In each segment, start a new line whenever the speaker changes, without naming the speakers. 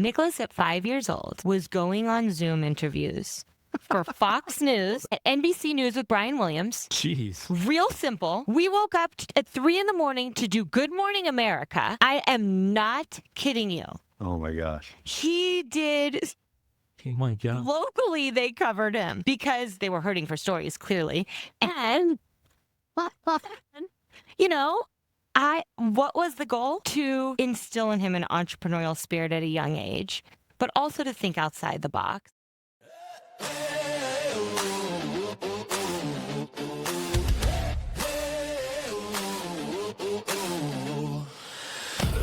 Nicholas, at 5 years old, was going on Zoom interviews for Fox News at NBC News with Brian Williams.
Jeez.
Real simple. We woke up at 3 a.m. to do Good Morning America. I am not kidding you.
Oh, my gosh.
He did.
Oh, my God.
Locally, they covered him because they were hurting for stories, clearly. And, you know, what was the goal? To instill in him an entrepreneurial spirit at a young age, but also to think outside the box.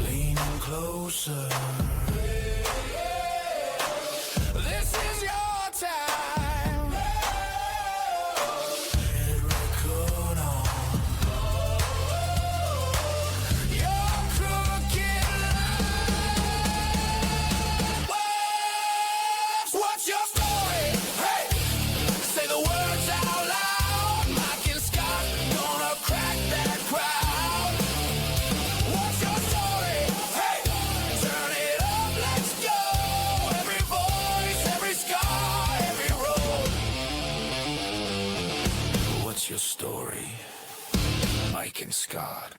Lean closer. This is your time. Hit record on your crooked life. What's your story? Hey, say the words out loud. Mike and Scott gonna crack that crowd. What's your story? Hey, turn it up, let's go. Every voice, every scar, every road. What's your story? Mike and Scott.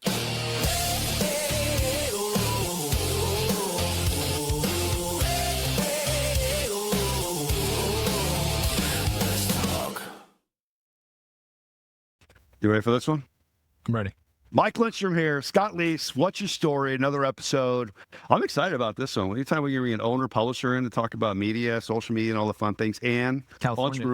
Let's talk.
You ready for this one?
I'm ready.
Mike Lindstrom here, Scott Leese, What's Your Story? Another episode. I'm excited about this one. Anytime we bring an owner, publisher in to talk about media, social media, and all the fun things, and
California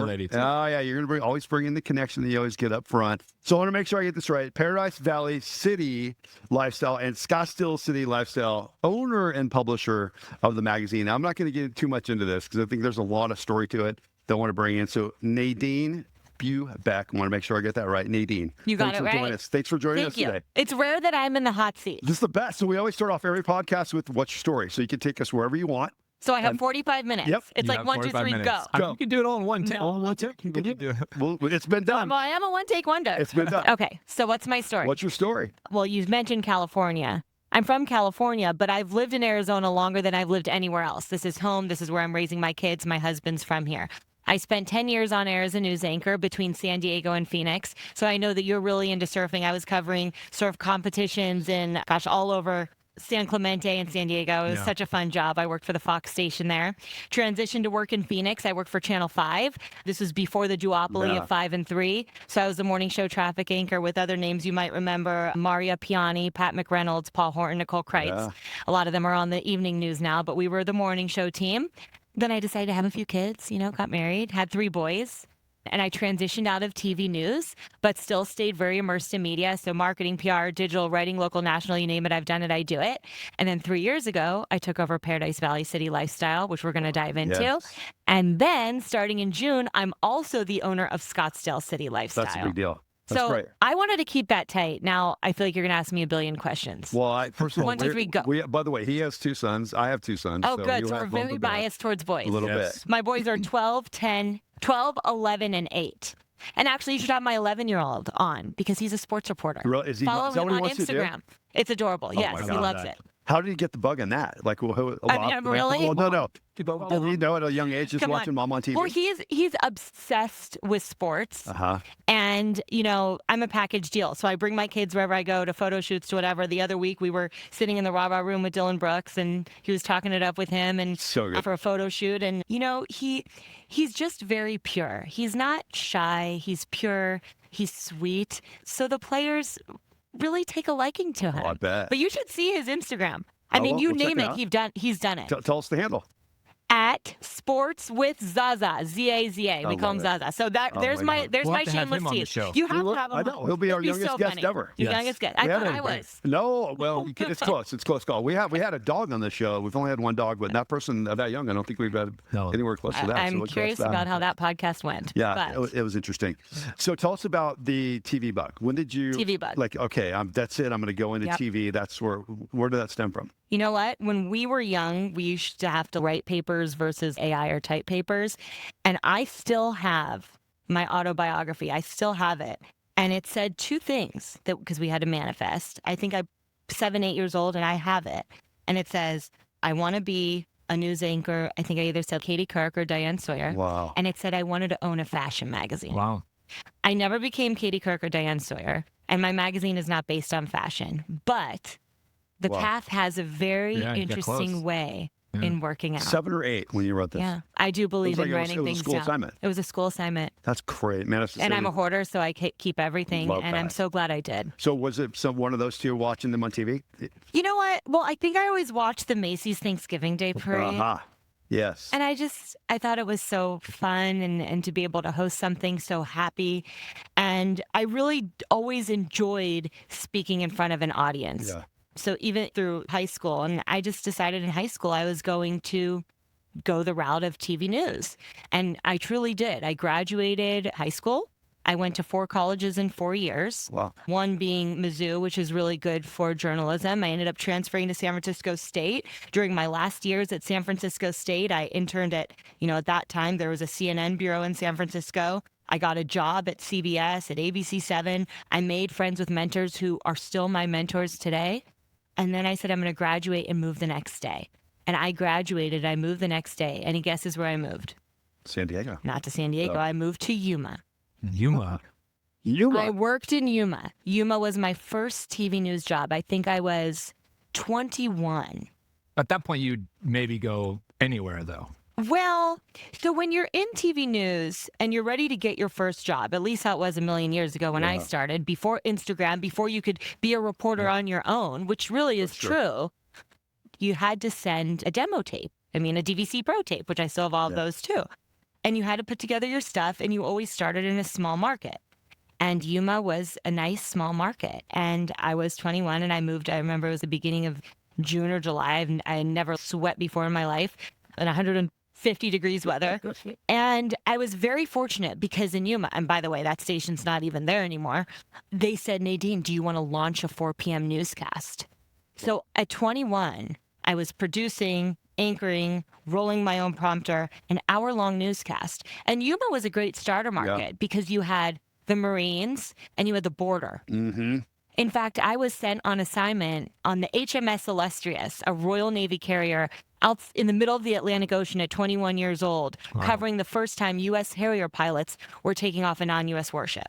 lady, too.
Oh, yeah, you're going to always bring in the connection that you always get up front. So I want to make sure I get this right. Paradise Valley City Lifestyle and Scottsdale City Lifestyle, owner and publisher of the magazine. Now, I'm not going to get too much into this because I think there's a lot of story to it that I want to bring in. So Nadine Bubeck, I want to make sure I get that right. Nadine.
You got
thanks
it
for
right.
joining us. Thanks for joining us
Thank you.
today.
It's rare that I'm in the hot seat.
This is the best. So we always start off every podcast with What's Your Story? So you can take us wherever you want.
So I have 45 minutes.
Yep.
It's
You
like
have
1, 2,
45
3,
minutes.
go.
Go.
You can do it all in one take.
No.
All in one take. You can do it.
Well, it's been done.
Well, I am a one-take wonder.
It's been done.
Okay, so what's my story?
What's your story?
Well, you mentioned California. I'm from California, but I've lived in Arizona longer than I've lived anywhere else. This is home. This is where I'm raising my kids. My husband's from here. I spent 10 years on air as a news anchor between San Diego and Phoenix. So I know that you're really into surfing. I was covering surf competitions in, all over San Clemente and San Diego. It was such a fun job. I worked for the Fox station there. Transitioned to work in Phoenix. I worked for Channel 5. This was before the duopoly of 5 and 3. So I was the morning show traffic anchor with other names you might remember: Maria Piani, Pat McReynolds, Paul Horton, Nicole Kreitz.
Yeah.
A lot of them are on the evening news now, but we were the morning show team. Then I decided to have a few kids, got married, had 3 boys. And I transitioned out of TV news, but still stayed very immersed in media. So marketing, PR, digital, writing, local, national, you name it, I've done it, I do it. And then 3 years ago, I took over Paradise Valley City Lifestyle, which we're going to dive into.
Yes.
And then starting in June, I'm also the owner of Scottsdale City Lifestyle.
That's a big deal. That's
So
great.
I wanted to keep that tight. Now I feel like you're going to ask me a billion questions.
Well, first of all,
1, 2, 3, go.
By the way, he has 2 sons. I have 2 sons.
Oh,
so
good.
you
So
have
we're
both
very
of them.
biased towards boys.
A little
Yes.
bit.
My boys are 12, 12, 11, and 8. And actually, you should have my 11-year-old on because he's a sports reporter.
Is
Follow
is that
him
what he
on
wants to do?
Instagram. It's adorable. Yes,
my
he
God.
loves it.
How did he get the bug on that? Like, really?
really?
Well, no. Did he know at a young age just
Come on.
watching mom on TV?
Well, he's obsessed with sports.
Uh-huh.
And, I'm a package deal. So I bring my kids wherever I go, to photo shoots, to whatever. The other week, we were sitting in the rah-rah room with Dylan Brooks, and he was talking it up with him and
So good.
for a photo shoot. And, he's just very pure. He's not shy. He's pure. He's sweet. So the players really take a liking to him.
I bet.
But you should see his Instagram. I mean,
well,
you
we'll check
name
it
it,
out.
he's done it.
Tell us the handle.
At Sports with Zaza, Z-A-Z-A. We call him
love it.
Zaza. So there's
my
my
God.
there's
We'll
my
have to have
shameless
him on the
tease.
show.
You have to have him
I know.
on.
He'll be our
It'd
youngest
so
guest
funny.
ever.
Your
Yes.
youngest guest. I thought I was.
No, well, it's close. It's close call. We had a dog on the show. We've only had 1 dog, but that person that young, I don't think we've had
No.
anywhere close to that. so
I'm
we'll trust
curious
that.
about how that podcast went.
Yeah,
But
it was interesting. So tell us about the TV bug. When did you
TV bug.
like? Okay, that's it. I'm going to go into
Yep.
TV. That's where did that stem from?
you know what? When we were young, we used to have to write papers versus AI or type papers. And I still have my autobiography. I still have it. And it said 2 things because we had to manifest. I think I'm 7, 8 years old and I have it. And it says, I want to be a news anchor. I think I either said Katie Couric or Diane Sawyer.
Wow.
And it said I wanted to own a fashion magazine.
Wow.
I never became Katie Couric or Diane Sawyer, and my magazine is not based on fashion. But the
Wow.
path has a very
Yeah, you got
interesting
close.
way
Yeah.
in working out.
7 or 8 when you wrote this.
Yeah, I do believe in writing
it was
things
a school
down.
assignment.
It was a school assignment.
That's great, man. It's
And I'm a hoarder, so I keep everything,
Love
and I'm
that.
so glad I did.
So was it one of those two watching them on TV?
You know what? Well, I think I always watched the Macy's Thanksgiving Day Parade.
Uh-huh. Yes.
And I thought it was so fun and to be able to host something so happy. And I really always enjoyed speaking in front of an audience.
Yeah.
So even through high school, and I just decided in high school I was going to go the route of TV news. And I truly did. I graduated high school. I went to 4 colleges in 4 years.
Wow.
One being Mizzou, which is really good for journalism. I ended up transferring to San Francisco State. During my last years at San Francisco State, I interned at that time, there was a CNN bureau in San Francisco. I got a job at CBS, at ABC7. I made friends with mentors who are still my mentors today. And then I said, I'm going to graduate and move the next day. And I graduated, I moved the next day. Any guesses where I moved?
San Diego.
Not to San Diego. I moved to Yuma.
Yuma.
I worked in Yuma. Yuma was my first TV news job. I think I was 21.
At that point, you'd maybe go anywhere, though.
Well, so when you're in TV news and you're ready to get your first job, at least how it was a million years ago when I started, before Instagram, before you could be a reporter on your own, which really is true, you had to send a demo tape. I mean, a DVC Pro tape, which I still have all of those too. And you had to put together your stuff, and you always started in a small market. And Yuma was a nice small market. And I was 21 and I moved. I remember it was the beginning of June or July. I never sweat before in my life in 150 degrees weather. And I was very fortunate because in Yuma, and by the way, that station's not even there anymore, they said, Nadine, do you want to launch a 4 p.m. newscast? So at 21, I was producing, anchoring, rolling my own prompter, an hour-long newscast. And Yuma was a great starter market because you had the Marines and you had the border.
Mm-hmm.
In fact, I was sent on assignment on the HMS Illustrious, a Royal Navy carrier out in the middle of the Atlantic Ocean at 21 years old, covering the first time U.S. Harrier pilots were taking off a non-U.S. warship.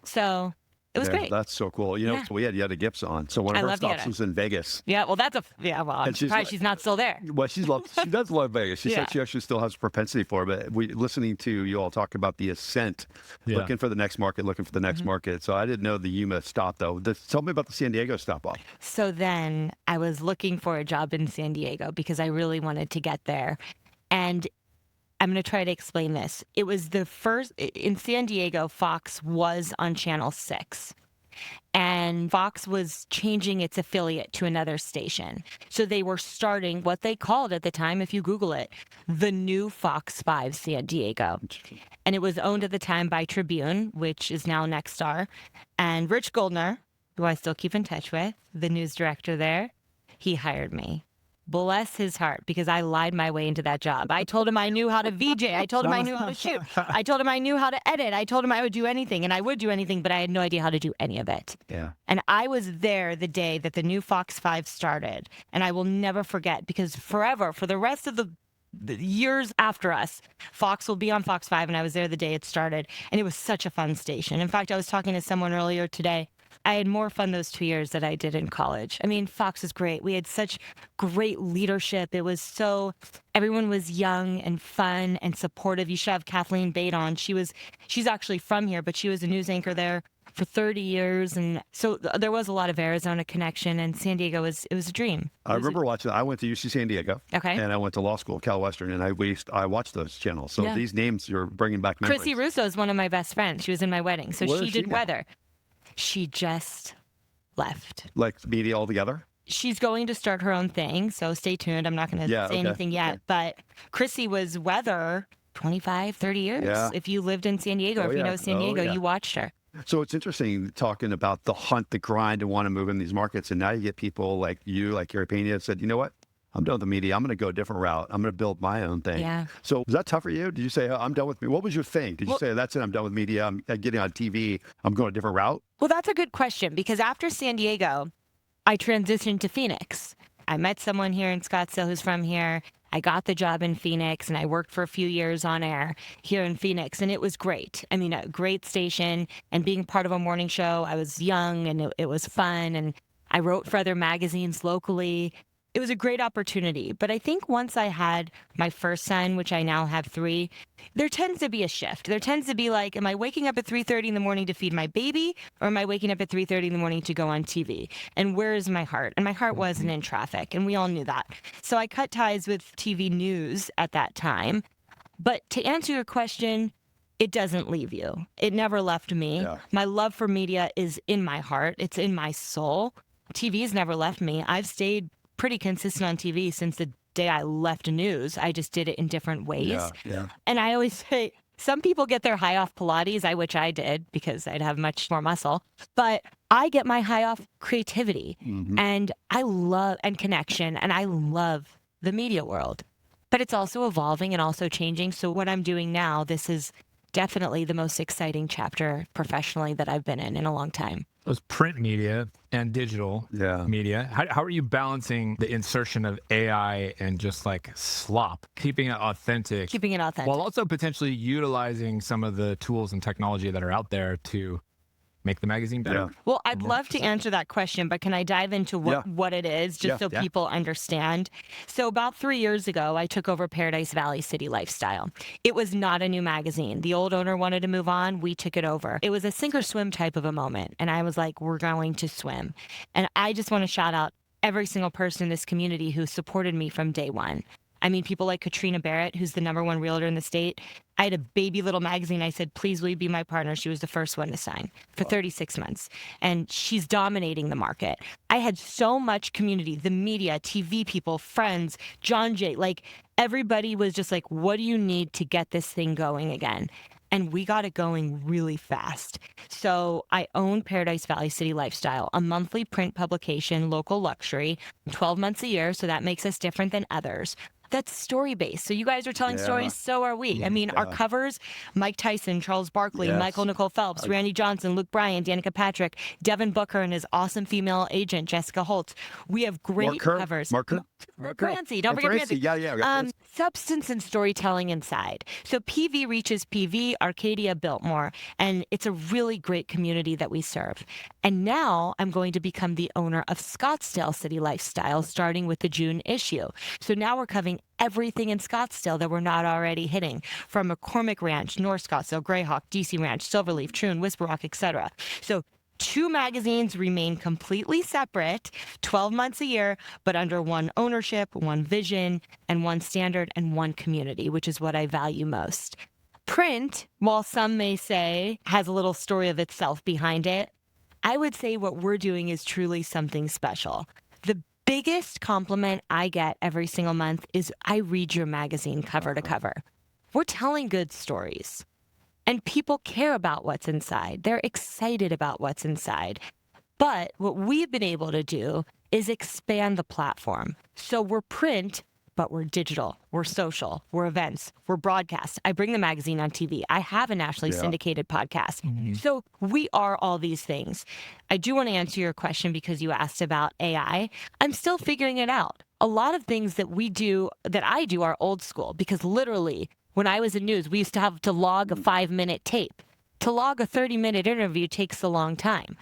So it was great.
That's so cool. You know, we had Yetta Gibbs on. So one of
I
her
love
stops
Yetta.
was in Vegas.
Yeah, well, well, I'm
And she's
surprised
like-
she's not still there.
Well, she does love Vegas. She
Yeah.
said she actually still has a propensity for it. But listening to you all talk about the ascent,
Yeah.
looking for the next market, looking for the next market. So I didn't know the Yuma stop, though. Tell me about the San Diego stop off.
So then I was looking for a job in San Diego because I really wanted to get there. And I'm going to try to explain this. It was the first in San Diego, Fox was on Channel 6. And Fox was changing its affiliate to another station. So they were starting what they called at the time, if you Google it, the new Fox 5 San Diego. And it was owned at the time by Tribune, which is now Nexstar. And Rich Goldner, who I still keep in touch with, the news director there, he hired me. Bless his heart, because I lied my way into that job. I told him I knew how to VJ. I told him I knew how to shoot. I told him I knew how to edit. I told him I would do anything, and I would do anything, but I had no idea how to do any of it.
Yeah.
And I was there the day that the new Fox 5 started, and I will never forget, because forever, for the rest of the years after us, Fox will be on Fox 5, and I was there the day it started, and it was such a fun station. In fact, I was talking to someone earlier today. I had more fun those 2 years that I did in college. I mean, Fox is great. We had such great leadership. It was everyone was young and fun and supportive. You should have Kathleen Bate on. She's actually from here, but she was a news anchor there for 30 years. And so there was a lot of Arizona connection, and San Diego it was a dream.
I remember watching. I went to UC San Diego.
Okay.
And I went to law school, Cal Western, and I watched those channels. So
Yeah.
these names, you're bringing back memories.
Chrissy Russo is one of my best friends. She was in my wedding. So
Where
she
is she
did
now?
weather. She just left.
Like media altogether?
She's going to start her own thing, so stay tuned. I'm not going to
Yeah,
say
okay.
anything yet, but Chrissy was weather 25, 30 years.
Yeah.
If you lived in San Diego,
Oh,
if you
yeah.
know San
Oh,
Diego,
yeah.
you watched her.
So it's interesting talking about the hunt, the grind, and want to move in these markets. And now you get people like you, like Gary Pena, that said, you know what? I'm done with the media. I'm going to go a different route. I'm going to build my own thing.
Yeah.
So was that tough for you? Did you say, I'm done with me? What was your thing? Did you say, that's it, I'm done with media. I'm getting on TV. I'm going a different route?
Well, that's a good question, because after San Diego, I transitioned to Phoenix. I met someone here in Scottsdale who's from here. I got the job in Phoenix, and I worked for a few years on air here in Phoenix, and it was great. I mean, a great station, and being part of a morning show, I was young, and it was fun, and I wrote for other magazines locally. It was a great opportunity. But I think once I had my first son, which I now have 3, there tends to be a shift. There tends to be like, am I waking up at 3:30 in the morning to feed my baby, or am I waking up at 3:30 in the morning to go on TV? And where is my heart? And my heart wasn't in traffic, and we all knew that. So I cut ties with TV news at that time. But to answer your question, it doesn't leave you. It never left me.
Yeah.
My love for media is in my heart. It's in my soul. TV's never left me. I've stayed pretty consistent on TV since the day I left news. I just did it in different ways.
Yeah.
And I always say, some people get their high off Pilates, which I did because I'd have much more muscle. But I get my high off creativity and I love and connection, and I love the media world. But it's also evolving and also changing. So what I'm doing now, this is definitely the most exciting chapter professionally that I've been in a long time.
Those print media and digital media. How are you balancing the insertion of AI and just like slop, keeping it authentic?
Keeping it authentic.
While also potentially utilizing some of the tools and technology that are out there to make the magazine better?
Yeah.
Well, I'd love to answer that question, but can I dive into what it is just so people understand? So about 3 years ago, I took over Paradise Valley City Lifestyle. It was not a new magazine. The old owner wanted to move on. We took it over. It was a sink or swim type of a moment. And I was like, we're going to swim. And I just want to shout out every single person in this community who supported me from day one. I mean, people like Katrina Barrett, who's the #1 realtor in the state. I had a baby little magazine. I said, please, will you be my partner? She was the first one to sign for 36 months. And she's dominating the market. I had so much community, the media, TV people, friends, John Jay, like everybody was just like, what do you need to get this thing going again? And we got it going really fast. So I own Paradise Valley City Lifestyle, a monthly print publication, local luxury, 12 months a year. So that makes us different than others. That's story-based. So you guys are telling stories, so are we. I mean, our covers, Mike Tyson, Charles Barkley, Michael Nicole Phelps, Randy Johnson, Luke Bryan, Danica Patrick, Devin Booker and his awesome female agent, Jessica Holtz. We have great covers.
Mark
Francie, don't forget Francie.
Yeah.
Substance and storytelling inside. So PV reaches PV, Arcadia Biltmore, and it's a really great community that we serve. And now I'm going to become the owner of Scottsdale City Lifestyle, starting with the June issue. So now we're covering everything in Scottsdale that we're not already hitting, from McCormick Ranch, North Scottsdale, Greyhawk, DC Ranch, Silverleaf, Troon, Whisper Rock, etc. So 2 magazines remain completely separate, 12 months a year, but under one ownership, one vision, and one standard, and one community, which is what I value most. Print, while some may say has a little story of itself behind it, I would say what we're doing is truly something special. The biggest compliment I get every single month is I read your magazine cover to cover. We're telling good stories. And people care about what's inside. They're excited about what's inside. But what we've been able to do is expand the platform. So we're print, but we're digital, we're social, we're events, we're broadcast. I bring the magazine on TV. I have a nationally syndicated podcast. So we are all these things. I do want to answer your question because you asked about AI. I'm still figuring it out. A lot of things that I do are old school because literally when I was in news, we used to have to log a 5-minute tape. To log a 30-minute interview takes a long time.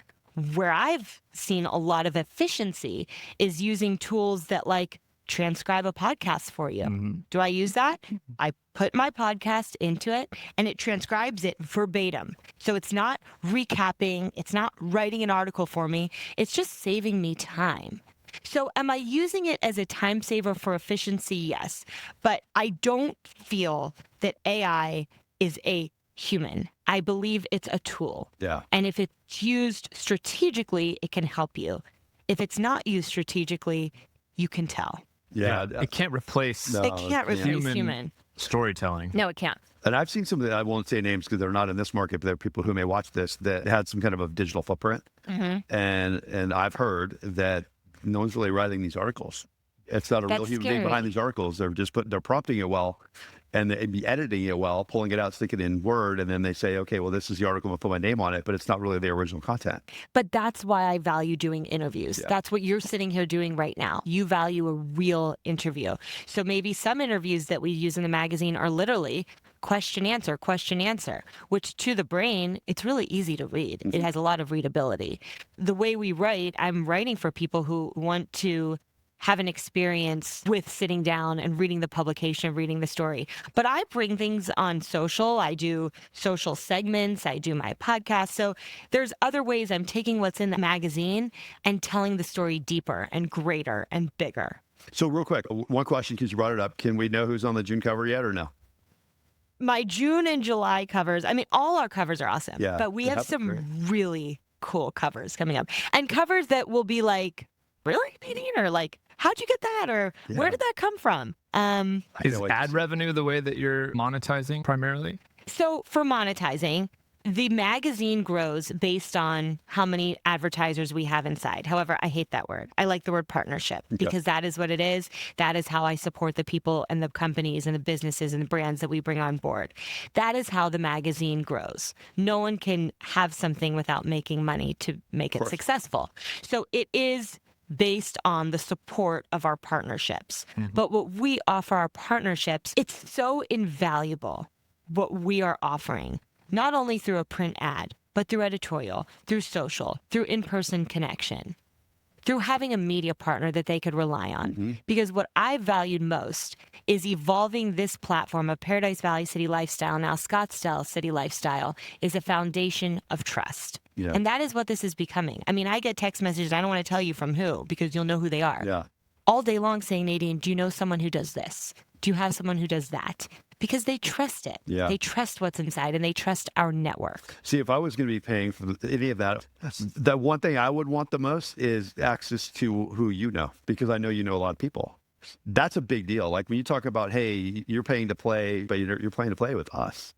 Where I've seen a lot of efficiency is using tools that like transcribe a podcast for you. Do I use that? I put my podcast into it and it transcribes it verbatim. So it's not recapping, it's not writing an article for me, it's just saving me time. So am I using it as a time saver for efficiency? Yes. But I don't feel that AI is a human. I believe it's a tool.
Yeah.
And if it's used strategically, it can help you. If it's not used strategically, you can tell.
Yeah.
It can't replace
It can't replace human
storytelling.
No, it can't.
And I've seen some of the, I won't say names because they're not in this market, but there are people who may watch this that had some kind of a digital footprint. And I've heard that no one's really writing these articles. It's not a real human being behind these articles. They're prompting it well. and they'd be editing it well, pulling it out, sticking it in Word, and then they say, okay, well, this is the article, I'm gonna put my name on it, but it's not really the original content.
But that's why I value doing interviews.
Yeah.
That's what you're sitting here doing right now. You value a real interview. So maybe some interviews that we use in the magazine are literally question, answer, which to the brain, it's really easy to read. It has a lot of readability. The way we write, I'm writing for people who want to have an experience with sitting down and reading the publication, reading the story. But I bring things on social. I do social segments. I do my podcast. So there's other ways I'm taking what's in the magazine and telling the story deeper and greater and bigger.
So real quick, one question, because you brought it up. Can we know who's on the June cover yet or no?
My June and July covers, I mean, all our covers are awesome.
Yeah,
But we
they
have
have
some
great.
really cool covers coming up. And covers that will be like, really, Nadine? Or like, how'd you get that? Or where did that come from?
Is
know
ad revenue the way that you're monetizing primarily?
So for monetizing, the magazine grows based on how many advertisers we have inside. However, I hate that word. I like the word partnership because that is what it is. That is how I support the people and the companies and the businesses and the brands that we bring on board. That is how the magazine grows. No one can have something without making money to make it successful. So it is based on the support of our partnerships. But what we offer our partnerships, it's so invaluable what we are offering, not only through a print ad, but through editorial, through social, through in-person connection, through having a media partner that they could rely on. Because what I valued most is evolving this platform of Paradise Valley City Lifestyle, now Scottsdale City Lifestyle, is a foundation of trust.
Yeah.
And that is what this is becoming. I mean, I get text messages, I don't want to tell you from who, because you'll know who they are.
Yeah.
All day long saying, Nadine, do you know someone who does this? Do you have someone who does that? Because they trust it.
Yeah.
They trust what's inside and they trust our network.
See, if I was going to be paying for any of that, the one thing I would want the most is access to who you know, because I know you know a lot of people. That's a big deal. Like when you talk about, hey, you're paying to play, but you're paying to play with us.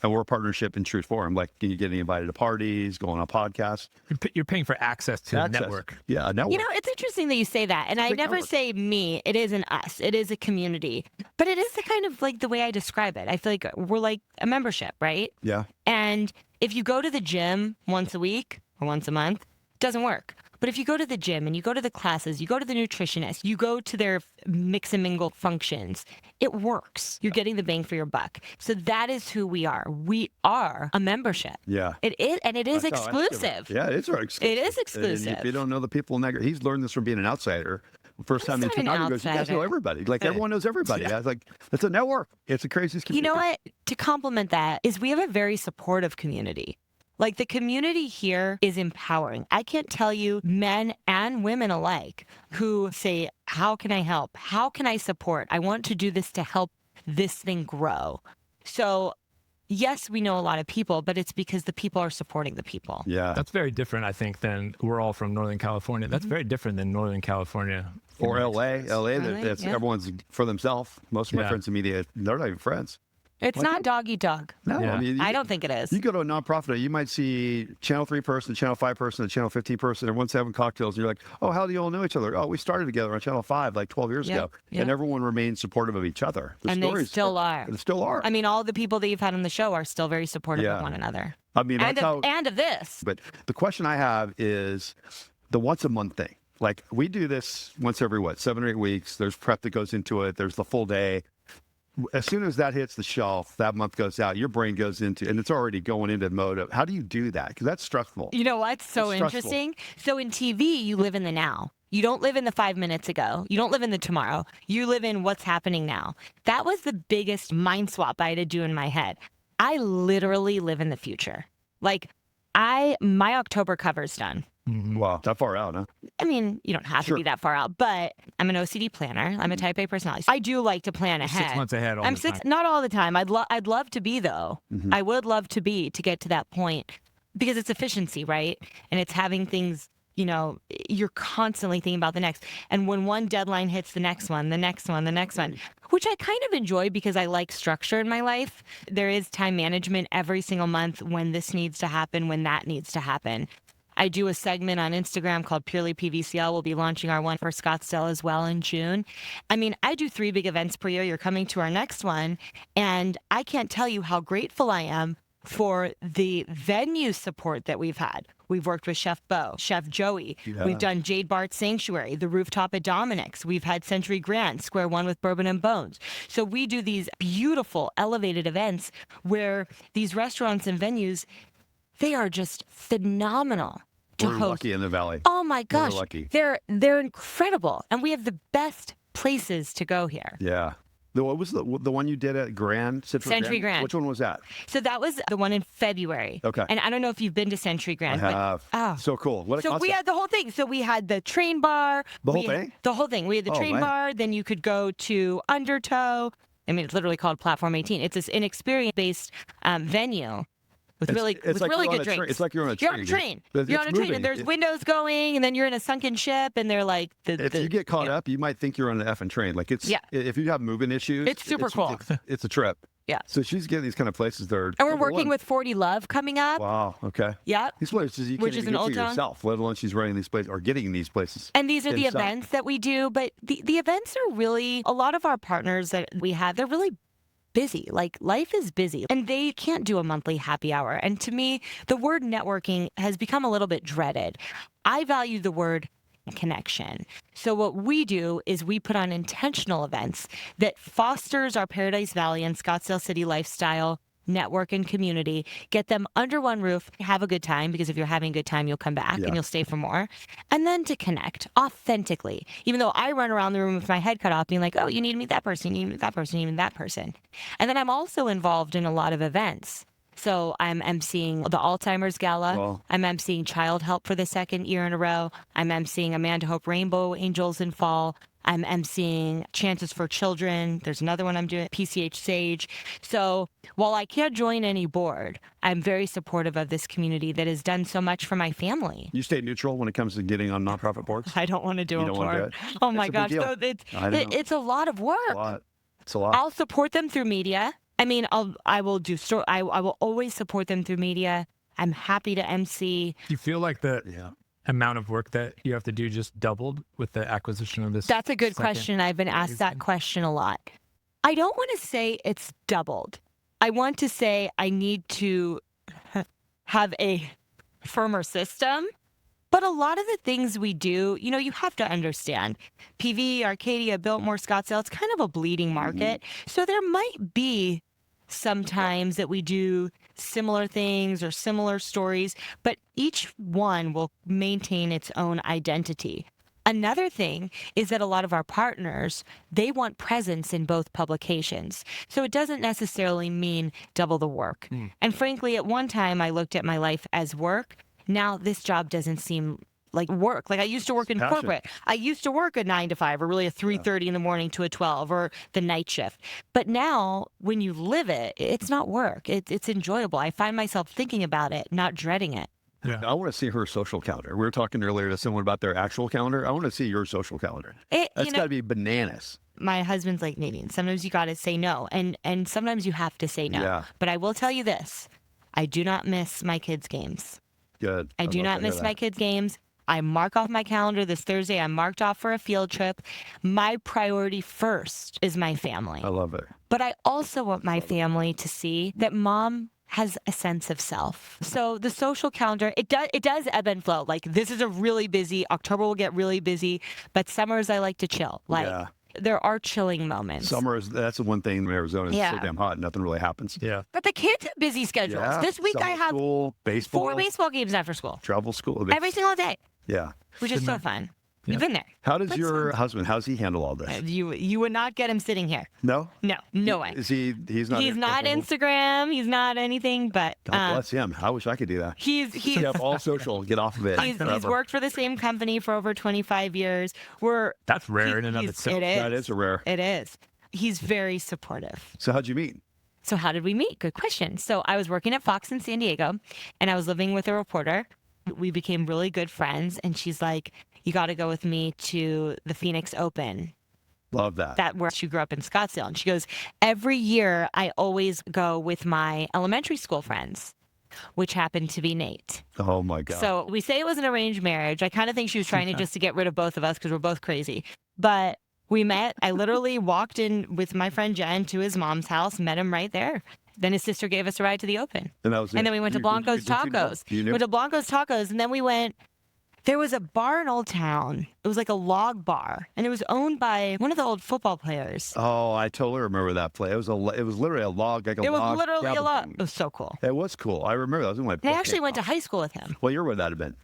And we're a partnership in truth form. Like, can you get invited to parties, going on podcasts?
You're paying for access to the network.
Yeah, a network.
You know, it's interesting that you say that. And I
Big
never
network.
say me. It is an us. It is a community. But it is the kind of like the way I describe it. I feel like we're like a membership, right?
Yeah.
And if you go to the gym once a week or once a month, it doesn't work. But if you go to the gym and you go to the classes, you go to the nutritionist, you go to their mix and mingle functions, it works. You're getting the bang for your buck. So that is who we are. We are a membership.
Yeah.
It is, and it is
That's how I feel.
exclusive.
Yeah, it's exclusive.
It is
And
exclusive.
if you don't know the people in that, he's learned this from being an outsider. First time in
not an
Chicago, he goes, you guys know
outsider.
everybody. Like everyone knows everybody. I was like, it's a network. It's the craziest
You
community.
know what? To complement that is we have a very supportive community. Like the community here is empowering. I can't tell you men and women alike who say, how can I help? How can I support? I want to do this to help this thing grow. So yes, we know a lot of people, but it's because the people are supporting the people.
Yeah.
That's very different, I think, than we're all from Northern California. That's very different than Northern California.
Or LA. LA,
LA,
that's
yeah.
everyone's for themselves. Most of my
Yeah.
friends in media, they're not even friends.
It's not dog eat dog.
No,
Yeah.
I mean,
I don't think it is.
You go to a nonprofit, you might see Channel 3 person, Channel 5 person, and Channel 15 person. Everyone's having cocktails. And you're like, oh, how do you all know each other? Oh, we started together on Channel 5 like 12 years ago.
yeah.
And everyone remains supportive of each other. The
And they
stories
still are.
They still are.
I mean, all the people that you've had on the show are still very supportive
Yeah.
of one another.
I mean,
And
that's how.
and of this.
But the question I have is the once a month thing. Like we do this once every, 7 or 8 weeks. There's prep that goes into it. There's the full day. As soon as that hits the shelf, that month goes out, your brain goes into, and it's already going into mode of, how do you do that? Because that's stressful.
You know what's so
It's stressful.
interesting? So in TV, you live in the now. You don't live in the 5 minutes ago. You don't live in the tomorrow. You live in what's happening now. That was the biggest mind swap I had to do in my head. I literally live in the future. Like my October cover's done.
Wow, that far out, huh?
I mean, you don't have
Sure.
to be that far out, but I'm an OCD planner. I'm a type A personality. I do like to plan ahead.
6 months ahead all
I'm
the time.
not all the time. I'd love to be though. I would love to be to get to that point because it's efficiency, right? And it's having things, you know, you're constantly thinking about the next. And when one deadline hits the next one, the next one, the next one, which I kind of enjoy because I like structure in my life. There is time management every single month when this needs to happen, when that needs to happen. I do a segment on Instagram called Purely PVCL. We'll be launching our one for Scottsdale as well in June. I mean, I do 3 big events per year. You're coming to our next one. And I can't tell you how grateful I am for the venue support that we've had. We've worked with Chef Bo, Chef Joey.
Yeah.
We've done Jade Bart Sanctuary, the rooftop at Dominic's. We've had Century Grand, Square One with Bourbon and Bones. So we do these beautiful elevated events where these restaurants and venues, they are just phenomenal to
We're
host.
lucky in the Valley.
Oh my gosh,
lucky.
they're incredible, and we have the best places to go here.
Yeah. What was the one you did at Grand?
Century Grand.
Which one was that?
So that was the one in February.
Okay.
And I don't know if you've been to Century
I
Grand. But,
have.
oh.
So cool. What a
So we
concept.
had the whole thing. So we had the train bar.
The whole
we-
thing?
The whole thing. We had the
Oh,
train
man.
bar. Then you could go to Undertow. I mean, it's literally called Platform 18. It's this inexperience-based venue with really
it's like
really
you're on
good
a train.
drinks.
It's like you're on a
You're
train.
on a train.
It's
You're on a train,
moving.
and there's windows going, and then you're in a sunken ship, and they're like
If you get caught up, you might think you're on an effing train. Like it's
Yeah.
if you have moving issues,
It's super cool.
It's a trip.
Yeah.
So she's getting these kind of places that are.
And we're
number
working
one.
with 40 Love coming up.
Wow. Okay.
Yep.
These places you
Which
can't
is
even
an
get
old
to
town.
yourself, let alone she's running these places or getting these places.
And these are the
inside.
events that we do, but the events are really, a lot of our partners that we have, they're really busy. Like life is busy and they can't do a monthly happy hour. And to me, the word networking has become a little bit dreaded. I value the word connection. So what we do is we put on intentional events that fosters our Paradise Valley and Scottsdale City Lifestyle network and community, get them under one roof, have a good time, because if you're having a good time, you'll come back
Yeah.
and you'll stay for more. And then to connect authentically, even though I run around the room with my head cut off being like, oh, you need to meet that person, you need to meet that person, you need to meet that person. And then I'm also involved in a lot of events. So I'm emceeing the Alzheimer's Gala.
Wow.
I'm emceeing Child Help for the 2nd year in a row. I'm emceeing Amanda Hope Rainbow Angels in fall. I'm emceeing Chances for Children. There's another one I'm doing, PCH Sage. So while I can't join any board, I'm very supportive of this community that has done so much for my family.
You stay neutral when it comes to getting on nonprofit boards.
I don't want to do
You
a
don't wanna do
board.
it?
Oh my
It's a big
gosh,
deal.
so
I know.
it's a lot of work.
A lot. It's a lot.
I'll support them through media. I mean, I will always support them through media. I'm happy to MC.
Do you feel like the
Yeah.
amount of work that you have to do just doubled with the acquisition of this?
That's a good
second
question. I've been asked that
magazine?
question a lot. I don't want to say it's doubled. I want to say I need to have a firmer system. But a lot of the things we do, you have to understand. PV, Arcadia, Biltmore, Scottsdale, it's kind of a bleeding market. So there might be sometimes that we do similar things or similar stories, but each one will maintain its own identity. Another thing is that a lot of our partners, they want presence in both publications. So it doesn't necessarily mean double the work. And frankly, at one time I looked at my life as work. Now this job doesn't seem like work. Like I used to work in
passion.
corporate. I used to work a 9 to 5 or really a 3:30 in the morning to a 12 or the night shift. But now when you live it, it's not work. It's enjoyable. I find myself thinking about it, not dreading it.
I want to see her social calendar. We were talking earlier to someone about their actual calendar. I want to see your social calendar. That's got to be bananas.
My husband's like, Nadine, sometimes you got to say no. And sometimes you have to say no.
Yeah.
But I will tell you this. I do not miss my kids' games.
Good.
I do
love
not
to hear
miss
that.
my kids' games. I mark off my calendar this Thursday. I'm marked off for a field trip. My priority first is my family.
I love it.
But I also want my family to see that mom has a sense of self. So the social calendar, it does ebb and flow. Like this is a really busy, October will get really busy, but summers I like to chill. Like
Yeah.
there are chilling moments.
Summer that's the one thing in Arizona. It's so
Yeah.
damn hot. Nothing really happens.
Yeah.
But the kids have busy schedules.
Yeah.
This week I
Summer
have
school, baseball,
4 baseball games after school.
travel school.
Every single day,
Yeah.
which is so fun. You've been there.
How does
That's
your husband? How's he handle all this?
You would not get him sitting here.
No.
No way.
Is he? He's not.
He's not Instagram. He's not anything. But
God bless him. I wish I could do that.
he's
Yep, all social. Get off of it.
he's
forever.
worked for the same company for over 25 years.
That's rare in and of
he's-
itself.
It is.
That is a rare.
It is. He's very supportive.
So how'd you meet?
So how did we meet? Good question. So I was working at Fox in San Diego, and I was living with a reporter. We became really good friends, and she's like, "You got to go with me to the Phoenix Open."
Love that.
That where she grew up in Scottsdale, and she goes, "Every year I always go with my elementary school friends." which happened to be Nate.
Oh my God.
So we say it was an arranged marriage. I kind of think she was trying to just to get rid of both of us because we're both crazy. But we met. I literally walked in with my friend Jen to his mom's house, met him right there. Then his sister gave us a ride to the Open.
And that was it.
And then we went to Blanco's Tacos.
You knew?
Went to Blanco's Tacos, and then we went. There was a bar in Old Town. It was like a log bar, and it was owned by one of the old football players.
Oh, I totally remember that play. It was literally a log, like a
It was
log.
literally a
cabin
log.
thing.
It was so cool.
It was cool. I remember that. Was in my
And I actually went to high school with him.
What year would that have been?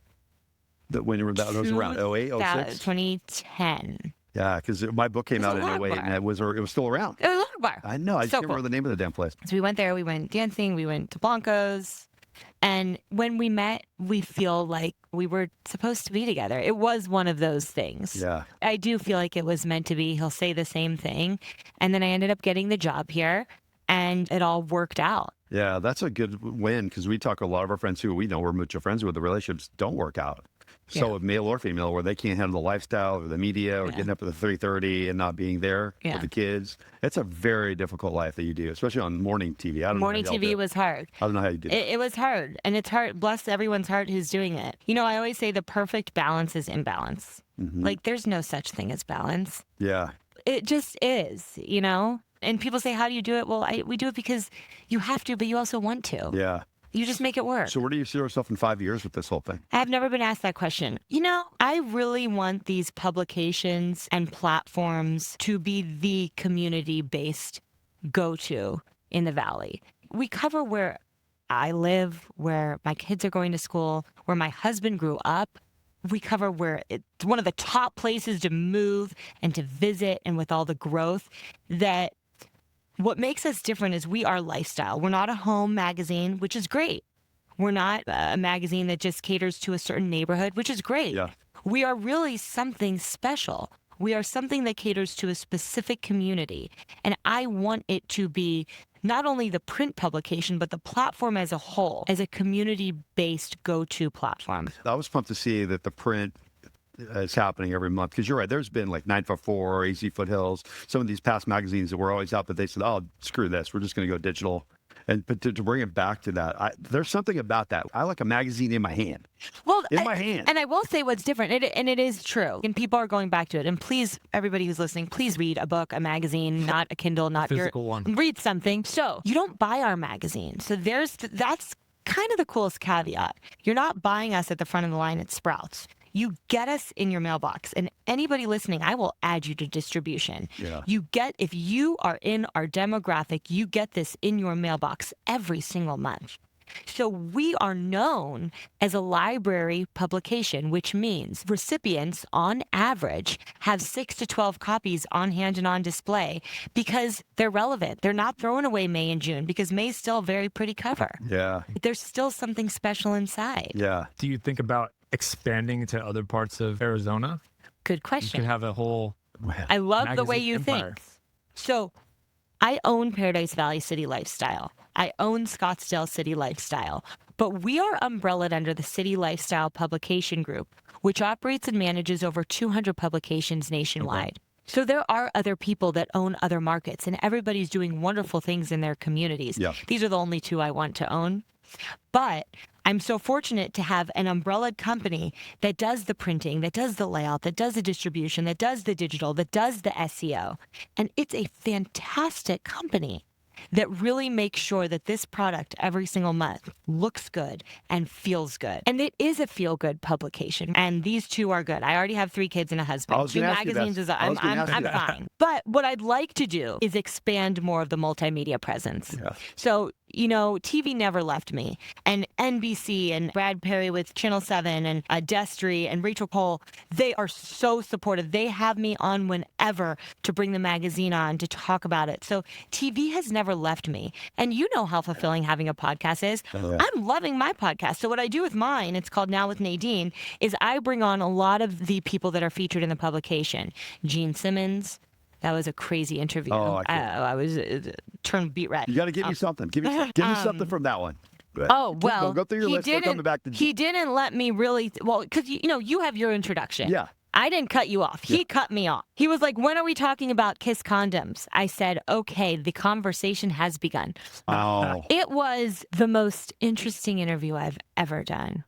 When that was around 08, 06?
2010.
Yeah, because my book came
It was
out
a
in
log
08,
bar.
and it was still around.
It was a log bar.
I know. I just
So
can't remember
cool.
the name of the damn place.
So we went there, we went dancing, we went to Blanco's. And when we met, we feel like we were supposed to be together. It was one of those things.
Yeah.
I do feel like it was meant to be. He'll say the same thing. And then I ended up getting the job here, and it all worked out.
Yeah, that's a good win because we talk to a lot of our friends who we know we're mutual friends with, the relationships don't work out. So
Yeah.
male or female, where they can't handle the lifestyle or the media or
Yeah.
getting up at the 3:30 and not being there
Yeah.
with the kids. It's a very difficult life that you do, especially on morning TV. I don't
Morning
know how y'all
TV
do it.
was hard.
I don't know how you do it.
It was hard, and it's hard. Bless everyone's heart who's doing it. You know, I always say the perfect balance is imbalance.
Mhm.
Like, there's no such thing as balance.
Yeah.
It just is, you know? And people say, how do you do it? Well, we do it because you have to, but you also want to.
Yeah.
You just make it work.
So where do you see yourself in 5 years with this whole thing?
I've never been asked that question. You know, I really want these publications and platforms to be the community-based go-to in the Valley. We cover where I live, where my kids are going to school, where my husband grew up. We cover where it's one of the top places to move and to visit, and with all the growth that what makes us different is we are lifestyle. We're not a home magazine, which is great. We're not a magazine that just caters to a certain neighborhood, which is great.
Yeah.
We are really something special. We are something that caters to a specific community. And I want it to be not only the print publication, but the platform as a whole, as a community-based go-to platform.
I was pumped to see that the print is happening every month because you're right. There's been like 944, AZ Foothills, some of these past magazines that were always out, but they said, "Oh, screw this. We're just going to go digital." But to bring it back to that, there's something about that. I like a magazine in my hand.
Well,
In my hand.
And I will say what's different, and it is true, and people are going back to it. And please, everybody who's listening, please read a book, a magazine, not a Kindle, not
Physical
your
one.
Read something. So you don't buy our magazine. So that's kind of the coolest caveat. You're not buying us at the front of the line at Sprouts. You get us in your mailbox, and anybody listening, I will add you to distribution.
Yeah.
If you are in our demographic, you get this in your mailbox every single month. So we are known as a library publication, which means recipients on average have 6 to 12 copies on hand and on display because they're relevant. They're not throwing away May and June because May's still a very pretty cover.
Yeah.
There's still something special inside.
Yeah.
Do you think about expanding to other parts of Arizona?
Good
You
question.
could have a whole
I love the way
magazine
you
empire.
think. So I own Paradise Valley City Lifestyle. I own Scottsdale City Lifestyle. But we are umbrellaed under the City Lifestyle Publication Group, which operates and manages over 200 publications nationwide. So there are other people that own other markets, and everybody's doing wonderful things in their communities.
Yeah.
These are the only two I want to own. But I'm so fortunate to have an umbrella company that does the printing, that does the layout, that does the distribution, that does the digital, that does the SEO. And it's a fantastic company that really makes sure that this product every single month looks good and feels good. And it is a feel-good publication. And these two are good. I already have 3 kids and a husband.
I was
2
gonna ask you that.
magazines is
I was gonna ask you
I'm
that.
fine. But what I'd like to do is expand more of the multimedia presence.
Yeah.
So, you know, TV never left me. And NBC and Brad Perry with Channel 7 and Destry and Rachel Cole, they are so supportive. They have me on whenever to bring the magazine on to talk about it. So TV has never left me. And you know how fulfilling having a podcast is.
Oh, yeah.
I'm loving my podcast. So what I do with mine, it's called Now with Nadine, is I bring on a lot of the people that are featured in the publication. Gene Simmons. That was a crazy interview.
Oh, I can't-
I was turned beat red.
You got to give me something. Give me something from that one.
Oh, well,
go through your
he
list. We're coming back to
he didn't let me really, well, because, you know, you have your introduction.
Yeah.
I didn't cut you off. He cut me off. He was like, when are we talking about Kiss condoms? I said, okay, the conversation has begun.
Wow.
It was the most interesting interview I've ever done.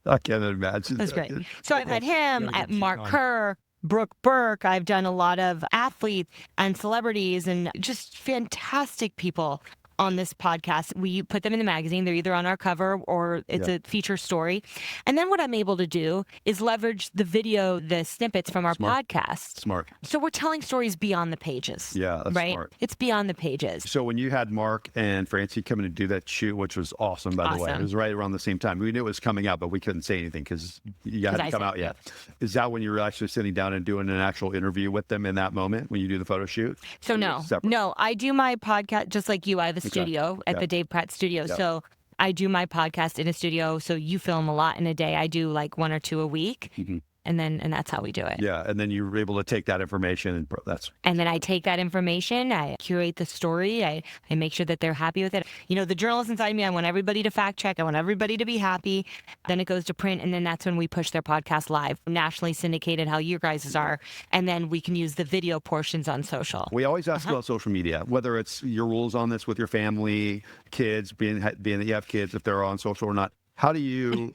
I can't imagine.
It was great. So I've had him,
Gotta get
Mark
on.
Kerr, Brooke Burke. I've done a lot of athletes and celebrities and just fantastic people on this podcast. We put them in the magazine. They're either on our cover or it's a feature story. And then what I'm able to do is leverage the video, the snippets from our podcast.
Smart.
So we're telling stories beyond the pages.
Yeah, that's
right?
smart.
It's beyond the pages.
So when you had Mark and Francie come in to do that shoot, which was awesome, by the way, it
Awesome.
was right around the same time. We knew it was coming out, but we couldn't say anything because you hadn't
I
come
said-
out yet. Is that when you were actually sitting down and doing an actual interview with them in that moment when you do the photo shoot?
So no, I do my podcast just like you. I have a studio at
Yeah.
the Dave Pratt studio.
Yeah.
So I do my podcast in a studio. So you film a lot in a day. I do like 1 or 2 a week.
Mhm.
And that's how we do it.
Yeah, and then you were able to take that information and that's
And then I take that information, I curate the story, I make sure that they're happy with it. You know, the journalist inside me, I want everybody to fact check, I want everybody to be happy. Then it goes to print, and then that's when we push their podcast live, nationally syndicated, how you guys are, and then we can use the video portions on social.
We always ask about social media, whether it's your rules on this with your family, kids, being that you have kids, if they're on social or not. How do you,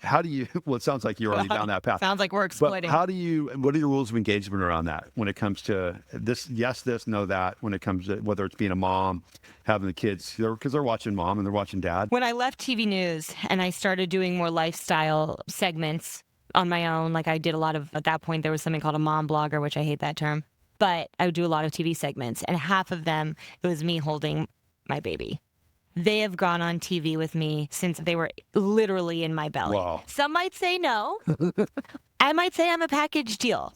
well, it sounds like you're already down that path.
Sounds like we're
But
exploiting.
what are your rules of engagement around that when it comes to this, yes, this, no, that, when it comes to whether it's being a mom, having the kids, because they're watching mom and they're watching dad.
When I left TV news and I started doing more lifestyle segments on my own, like I did a lot of, at that point, there was something called a mom blogger, which I hate that term, but I would do a lot of TV segments, and half of them, it was me holding my baby. They have gone on TV with me since they were literally in my belly.
Wow.
Some might say no. I might say I'm a package deal.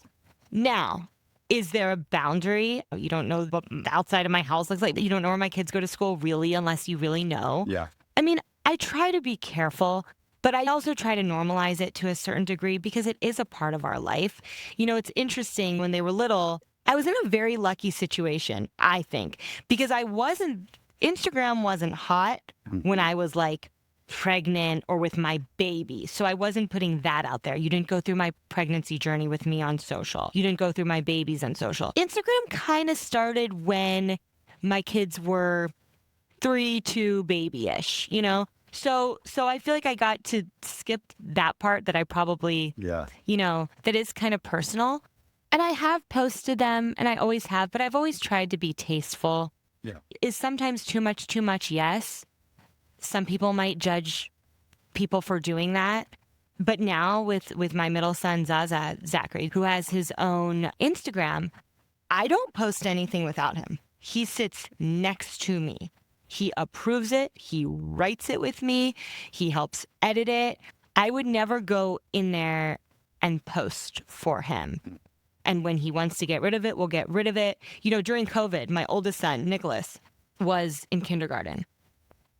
Now, is there a boundary? You don't know what the outside of my house looks like. You don't know where my kids go to school, really, unless you really know.
Yeah.
I mean, I try to be careful, but I also try to normalize it to a certain degree because it is a part of our life. You know, it's interesting, when they were little, I was in a very lucky situation, I think, because Instagram wasn't hot when I was like pregnant or with my baby. So I wasn't putting that out there. You didn't go through my pregnancy journey with me on social. You didn't go through my babies on social. Instagram kind of started when my kids were 3 to baby-ish, you know? So I feel like I got to skip that part that I probably, you know, that is kind of personal. And I have posted them, and I always have, but I've always tried to be tasteful.
Yeah.
Is sometimes too much? Yes. Some people might judge people for doing that. But now with my middle son, Zachary, who has his own Instagram, I don't post anything without him. He sits next to me. He approves it. He writes it with me. He helps edit it. I would never go in there and post for him. And when he wants to get rid of it, we'll get rid of it. You know, during COVID, my oldest son, Nicholas, was in kindergarten.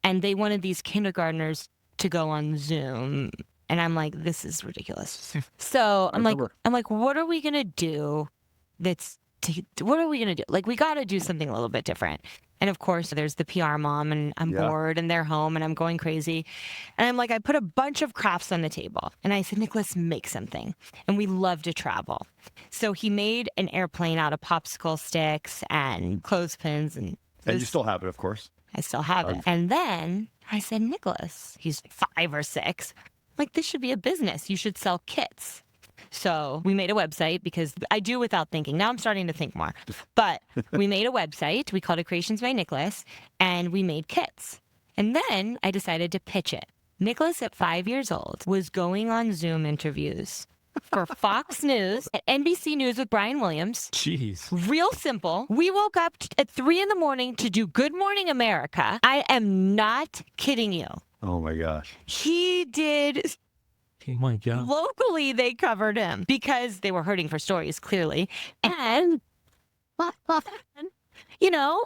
And they wanted these kindergartners to go on Zoom. And I'm like, this is ridiculous. So I'm like, what are we going to do what are we going to do? Like, we got to do something a little bit different. And of course, there's the PR mom, and I'm bored, and they're home, and I'm going crazy. And I'm like, I put a bunch of crafts on the table. And I said, Nicholas, make something. And we love to travel. So he made an airplane out of popsicle sticks and clothespins. And
you still have it, of course.
I still have it. And then I said, Nicholas, he's 5 or 6. Like, this should be a business. You should sell kits. So we made a website, because I do without thinking. Now I'm starting to think more. But we made a website. We called it Creations by Nicholas, and we made kits. And then I decided to pitch it. Nicholas, at 5 years old, was going on Zoom interviews for Fox News, at NBC News with Brian Williams.
Jeez.
Real simple. We woke up at 3 a.m. to do Good Morning America. I am not kidding you.
Oh my gosh.
He did.
Oh my God.
Locally, they covered him because they were hurting for stories, clearly. And, you know,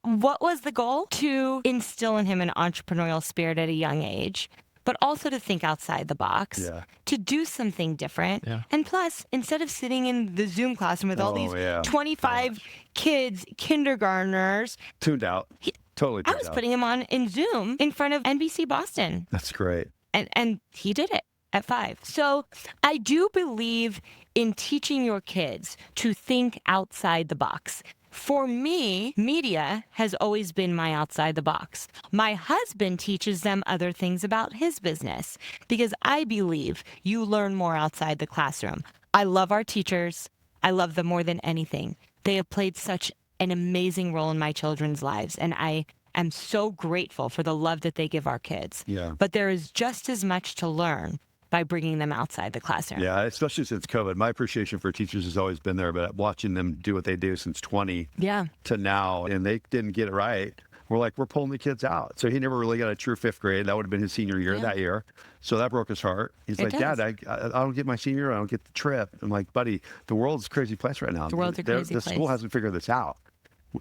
what was the goal? To instill in him an entrepreneurial spirit at a young age, but also to think outside the box, to do something different.
Yeah.
And plus, instead of sitting in the Zoom classroom with all these 25 kids, kindergartners.
Tuned out. Totally tuned
I was
out.
putting him on in Zoom in front of NBC Boston.
That's great.
And he did it. at 5. So I do believe in teaching your kids to think outside the box. For me, media has always been my outside the box. My husband teaches them other things about his business because I believe you learn more outside the classroom. I love our teachers. I love them more than anything. They have played such an amazing role in my children's lives, and I am so grateful for the love that they give our kids.
Yeah.
But there is just as much to learn by bringing them outside the classroom.
Yeah, especially since COVID. My appreciation for teachers has always been there, but watching them do what they do since 20 to now, and they didn't get it right. We're pulling the kids out. So he never really got a true 5th grade. That would have been his senior year that year. So that broke his heart. He's like, Dad, I don't get my senior year. I don't get the trip. I'm like, buddy, the world's a crazy place right now.
The world's a crazy place.
The school hasn't figured this out.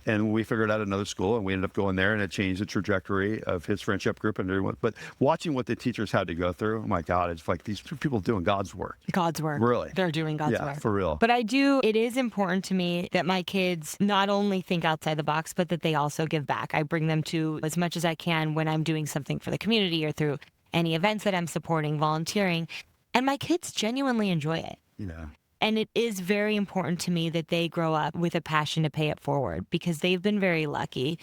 And we figured out another school, and we ended up going there, and it changed the trajectory of his friendship group and everyone. But watching what the teachers had to go through, oh my God, it's like these people doing God's work.
God's work.
Really?
They're doing God's work.
Yeah, for real.
But it is important to me that my kids not only think outside the box, but that they also give back. I bring them to as much as I can when I'm doing something for the community or through any events that I'm supporting, volunteering. And my kids genuinely enjoy it.
Yeah.
And it is very important to me that they grow up with a passion to pay it forward because they've been very lucky.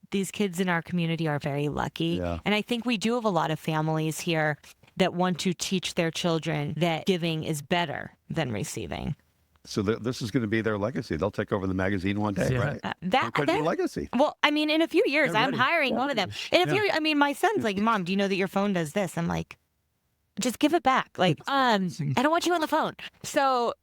These kids in our community are very lucky.
Yeah.
And I think we do have a lot of families here that want to teach their children that giving is better than receiving.
So this is going to be their legacy. They'll take over the magazine one day, right?
That
their legacy.
Well, I mean, in a few years,
They're
I'm
ready.
hiring one of them. In a few, I mean, my son's like, Mom, do you know that your phone does this? I'm like, just give it back. Like, I don't want you on the phone. So,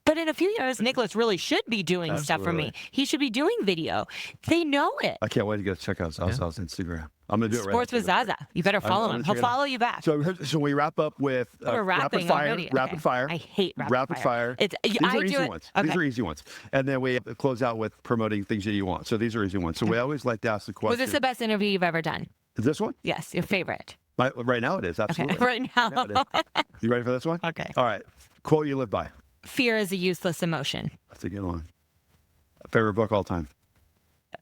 but in a few years, Nicholas really should be doing stuff for me. He should be doing video. They know it.
I can't wait to go check out Zaza's Instagram. I'm going to do it right
Sports with Zaza. You better follow him. He'll follow you back.
So we wrap up with
We're
rapid
wrapping
fire.
already.
Rapid
Okay.
fire.
I hate
rapid fire. These
I
are
do
easy
it.
ones.
Okay.
These are easy ones. And then we close out with promoting things that you want. So these are easy ones. So we always like to ask the question.
Was this the best interview you've ever done?
Is this one?
Yes, your favorite.
Right now it is. Absolutely.
Okay, right now.
Yeah, it is. You ready for this one?
Okay.
All right. Quote you live by.
Fear is a useless emotion.
That's a good one. Favorite book all time.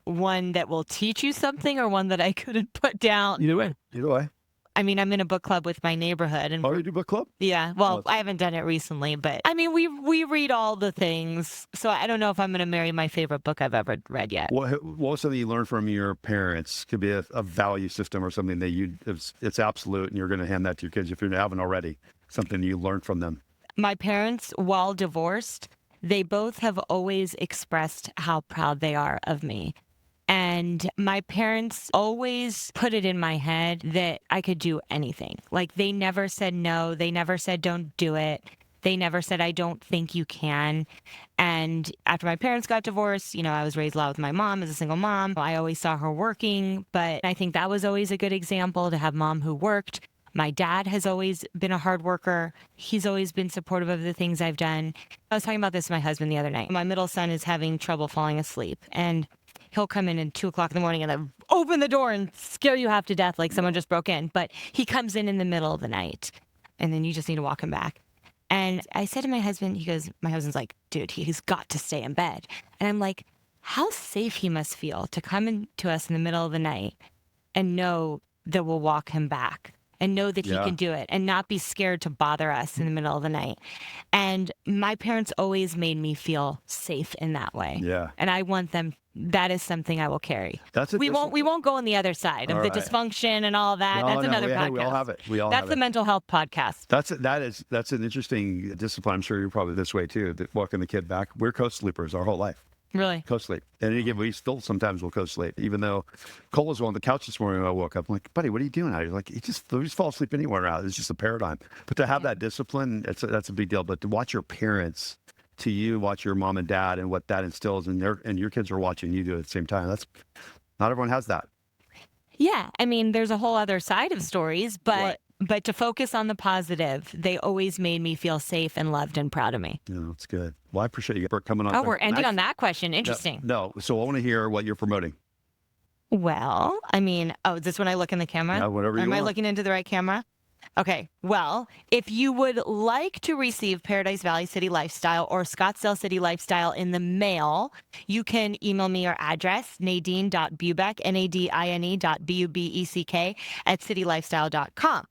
One that will teach you something or one that I couldn't put down?
Either way.
Either way.
I mean, I'm in a book club with my neighborhood. And
Oh, you do book club?
yeah, well, I haven't done it recently, but I mean, we read all the things. So I don't know if I'm going to marry my favorite book I've ever read yet.
What was something you learned from your parents? Could be a value system or something that it's absolute and you're going to hand that to your kids if you haven't already. Something you learned from them.
My parents, while divorced, they both have always expressed how proud they are of me. And my parents always put it in my head that I could do anything. Like, they never said no. They never said don't do it. They never said I don't think you can. And after my parents got divorced, I was raised a lot with my mom as a single mom. I always saw her working, but I think that was always a good example to have mom who worked. My dad has always been a hard worker. He's always been supportive of the things I've done. I was talking about this with my husband the other night. My middle son is having trouble falling asleep, and he'll come in at 2 o'clock in the morning and then open the door and scare you half to death like someone just broke in. But he comes in the middle of the night, and then you just need to walk him back. And I said to my husband, my husband's like, dude, he's got to stay in bed. And I'm like, how safe he must feel to come in to us in the middle of the night and know that we'll walk him back. And know that he can do it and not be scared to bother us in the middle of the night. And my parents always made me feel safe in that way.
Yeah.
And I want them, that is something I will carry.
We
won't go on the other side of the dysfunction and all that.
No,
That's another podcast.
We all have it.
That's the mental health podcast.
That's an interesting discipline. I'm sure you're probably this way too. Walking the kid back. We're co-sleepers our whole life.
Really?
Co-sleep. And again, we still sometimes will co-sleep. Even though Cole was on the couch this morning when I woke up, I'm like, buddy, what are you doing out here? Like, you just fall asleep anywhere now. It's just a paradigm. But to have that discipline, that's a big deal. But to watch your parents, watch your mom and dad and what that instills, and your kids are watching you do it at the same time. Not everyone has that.
Yeah. I mean, there's a whole other side of stories, but to focus on the positive, they always made me feel safe and loved and proud of me.
Yeah, that's good. Well, I appreciate you for coming on.
Oh, we're ending on that question. Interesting.
No. So I want to hear what you're promoting.
Well, I mean, is this when I look in the camera?
Yeah, whatever you
Am I
want.
looking into the right camera? Okay. Well, if you would like to receive Paradise Valley City Lifestyle or Scottsdale City Lifestyle in the mail, you can email me your address, nadine.bubeck, nadine.bubeck @citylifestyle.com.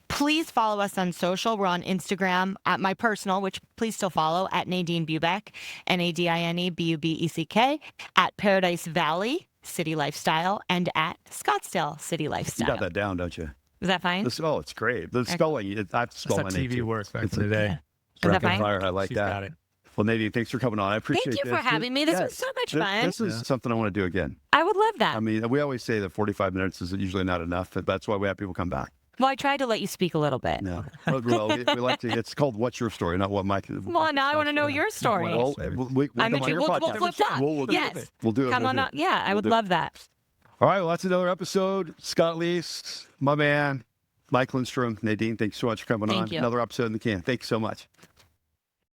Please follow us on social. We're on Instagram at my personal, which please still follow, at Nadine Bubeck, Nadine Bubeck, at Paradise Valley City Lifestyle, and at Scottsdale City
You
Lifestyle.
got that down, don't you?
Is that fine?
Oh, it's great. The spelling, I've
That's
spelled
how
my name
TV
too.
works back
It's
in the day.
Is that
rapid
fine?
fire. I like
She's
that.
got it.
Well, Nadine, thanks for coming on. I appreciate
Thank you for having me. This was so much fun.
This is something I want to do again.
I would love that.
I mean, we always say that 45 minutes is usually not enough. That's why we have people come back.
Well, I tried to let you speak a little bit.
No. Well, we like to, it's called What's Your Story, not what Mike.
Well, now I want to know your story.
Well, we'll
I'm
come on your
we'll
podcast.
flip that.
We'll do
Yes.
it. We'll do it.
Come
We'll
on
do
up.
it.
Yeah, I would
do it.
love that.
All right, well, that's another episode. Scott Leese, my man, Mike Lindstrom, Nadine, thanks so much for coming on.
Thank you.
Another episode in the can. Thanks so much.